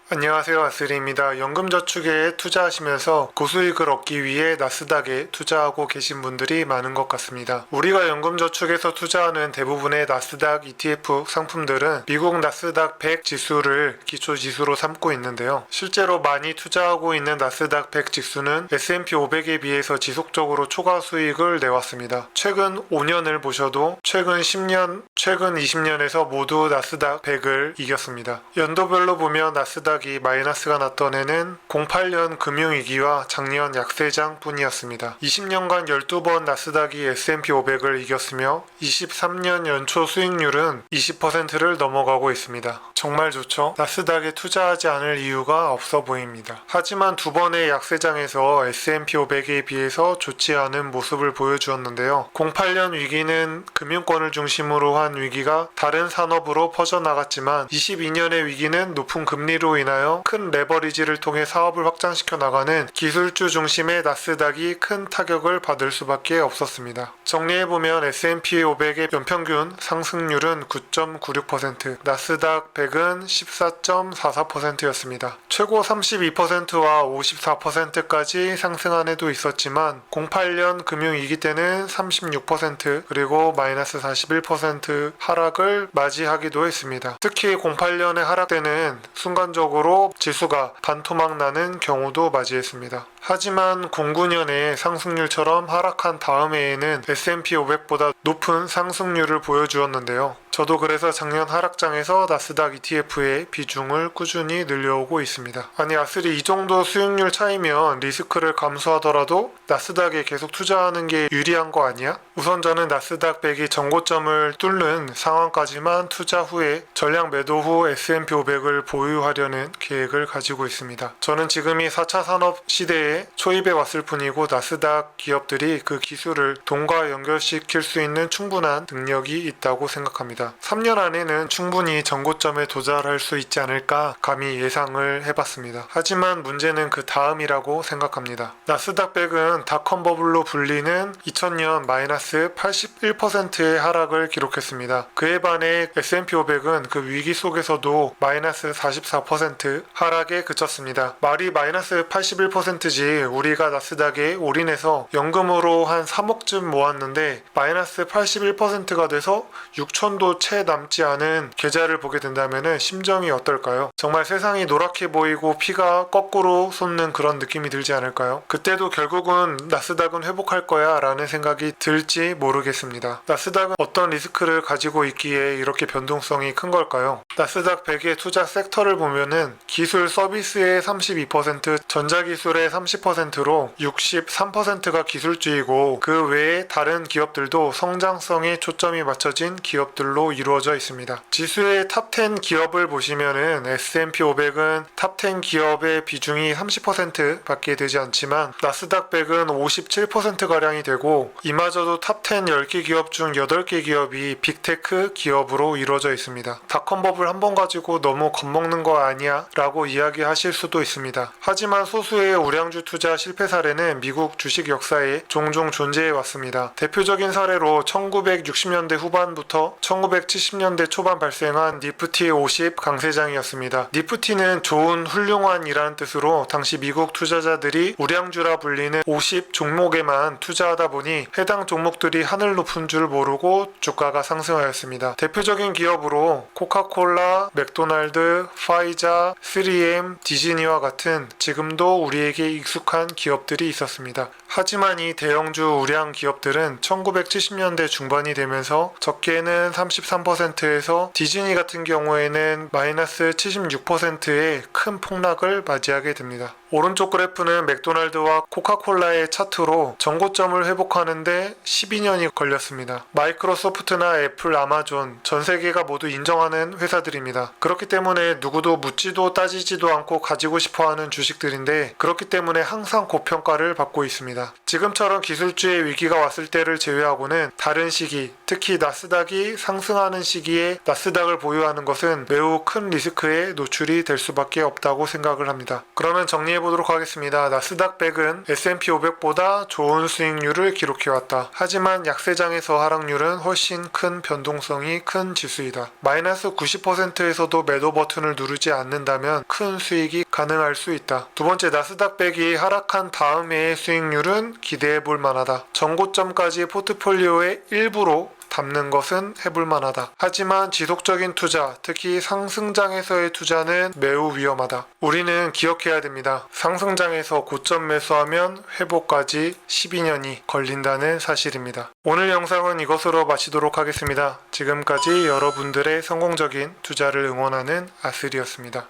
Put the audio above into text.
안녕하세요. 아스리입니다. 연금저축에 투자하시면서 고수익을 얻기 위해 나스닥에 투자하고 계신 분들이 많은 것 같습니다. 우리가 연금저축에서 투자하는 대부분의 나스닥 ETF 상품들은 미국 나스닥 100 지수를 기초지수로 삼고 있는데요. 실제로 많이 투자하고 있는 나스닥 100 지수는 S&P 500에 비해서 지속적으로 초과 수익을 내왔습니다. 최근 5년을 보셔도 최근 10년, 최근 20년에서 모두 나스닥 100을 이겼습니다. 연도별로 보면 나스닥이 마이너스가 났던 해는 08년 금융위기와 작년 약세장 뿐이었습니다. 20년간 12번 나스닥이 S&P 500을 이겼으며 23년 연초 수익률은 20%를 넘어가고 있습니다. 정말 좋죠? 나스닥에 투자하지 않을 이유가 없어 보입니다. 하지만 두 번의 약세장에서 S&P 500에 비해서 좋지 않은 모습을 보여주었는데요. 08년 위기는 금융권을 중심으로 한 위기가 다른 산업으로 퍼져나갔지만 22년의 위기는 높은 금리로 인하여 큰 레버리지를 통해 사업을 확장시켜 나가는 기술주 중심의 나스닥이 큰 타격을 받을 수밖에 없었습니다. 정리해보면 S&P 500의 연평균 상승률은 9.96%, 나스닥 100은 14.44%였습니다. 최고 32%와 54%까지 상승한 해도 있었지만 08년 금융위기 때는 36% 그리고 마이너스 41% 하락을 맞이하기도 했습니다. 특히 08년의 하락 때는 순간적으로 지수가 반토막 나는 경우도 맞이했습니다. 하지만 09년에 상승률처럼 하락한 다음 해에는 S&P 500보다 높은 상승률을 보여주었는데요. 저도 그래서 작년 하락장에서 나스닥 ETF의 비중을 꾸준히 늘려오고 있습니다. 아니 아스리 이 정도 수익률 차이면 리스크를 감수하더라도 나스닥에 계속 투자하는 게 유리한 거 아니야? 우선 저는 나스닥 100이 전고점을 뚫는 상황까지만 투자 후에 전량 매도 후 S&P 500을 보유하려는 계획을 가지고 있습니다. 저는 지금이 4차 산업 시대에 초입에 왔을 뿐이고 나스닥 기업들이 그 기술을 돈과 연결시킬 수 있는 충분한 능력이 있다고 생각합니다. 3년 안에는 충분히 전고점에 도달할 수 있지 않을까 감히 예상을 해봤습니다. 하지만 문제는 그 다음이라고 생각합니다. 나스닥 100은 닷컴 버블로 불리는 2000년 마이너스 81%의 하락을 기록했습니다. 그에 반해 S&P 500은 그 위기 속에서도 마이너스 44% 하락에 그쳤습니다. 말이 마이너스 81%지 우리가 나스닥에 올인해서 연금으로 한 3억쯤 모았는데 마이너스 81%가 돼서 6천도 채 남지 않은 계좌를 보게 된다면 심정이 어떨까요? 정말 세상이 노랗게 보이고 피가 거꾸로 솟는 그런 느낌이 들지 않을까요? 그때도 결국은 나스닥은 회복할 거야 라는 생각이 들지 모르겠습니다. 나스닥은 어떤 리스크를 가지고 있기에 이렇게 변동성이 큰 걸까요? 나스닥 100의 투자 섹터를 보면은 기술 서비스의 32%, 전자기술의 30%로 63%가 기술주이고 그 외에 다른 기업들도 성장성에 초점이 맞춰진 기업들로 이루어져 있습니다. 지수의 탑 10 기업을 보시면은 S&P 500은 탑 10 기업의 비중이 30% 밖에 되지 않지만 나스닥 100은 57%가량이 되고 이마저도 탑 10 10개 기업 중 8개 기업이 빅테크 기업으로 이루어져 있습니다. 닷컴 버블 한 번 가지고 너무 겁먹는 거 아니야? 라고 이야기하실 수도 있습니다. 하지만 소수의 우량주 투자 실패 사례는 미국 주식 역사에 종종 존재해 왔습니다. 대표적인 사례로 1960년대 후반부터 1970년대 초반 발생한 니프티 50 강세장이었습니다. 니프티는 좋은 훌륭한이라는 뜻으로 당시 미국 투자자들이 우량주라 불리는 50 종목에만 투자하다 보니 해당 종목들이 하늘 높은 줄 모르고 주가가 상승하였습니다. 대표적인 기업으로 코카콜라, 맥도날드, 파이자, 3M, 디즈니와 같은 지금도 우리에게 익숙한 기업들이 있었습니다. 하지만 이 대형주 우량 기업들은 1970년대 중반이 되면서 적게는 33%에서 디즈니 같은 경우에는 마이너스 76%의 큰 폭락을 맞이하게 됩니다. 오른쪽 그래프는 맥도날드와 코카콜라의 차트로 전고점을 회복하는데 12년이 걸렸습니다. 마이크로소프트나 애플, 아마존 전 세계가 모두 인정하는 회사들입니다. 그렇기 때문에 누구도 묻지도 따지지도 않고 가지고 싶어하는 주식들인데 그렇기 때문에 항상 고평가를 받고 있습니다. 지금처럼 기술주의 위기가 왔을 때를 제외하고는 다른 시기, 특히 나스닥이 상승하는 시기에 나스닥을 보유하는 것은 매우 큰 리스크에 노출이 될 수밖에 없다고 생각을 합니다. 그러면 정리해 보도록 하겠습니다. 나스닥 100은 S&P 500보다 좋은 수익률을 기록해왔다. 하지만 약세장에서 하락률은 훨씬 큰 변동성이 큰 지수이다. 마이너스 90%에서도 매도 버튼을 누르지 않는다면 큰 수익이 가능할 수 있다. 두 번째, 나스닥 100이 하락한 다음 해의 수익률은 기대해 볼 만하다. 전고점까지 포트폴리오의 일부로 담는 것은 해볼 만하다. 하지만 지속적인 투자, 특히 상승장에서의 투자는 매우 위험하다. 우리는 기억해야 됩니다. 상승장에서 고점 매수하면 회복까지 12년이 걸린다는 사실입니다. 오늘 영상은 이것으로 마치도록 하겠습니다. 지금까지 여러분들의 성공적인 투자를 응원하는 아슬이었습니다.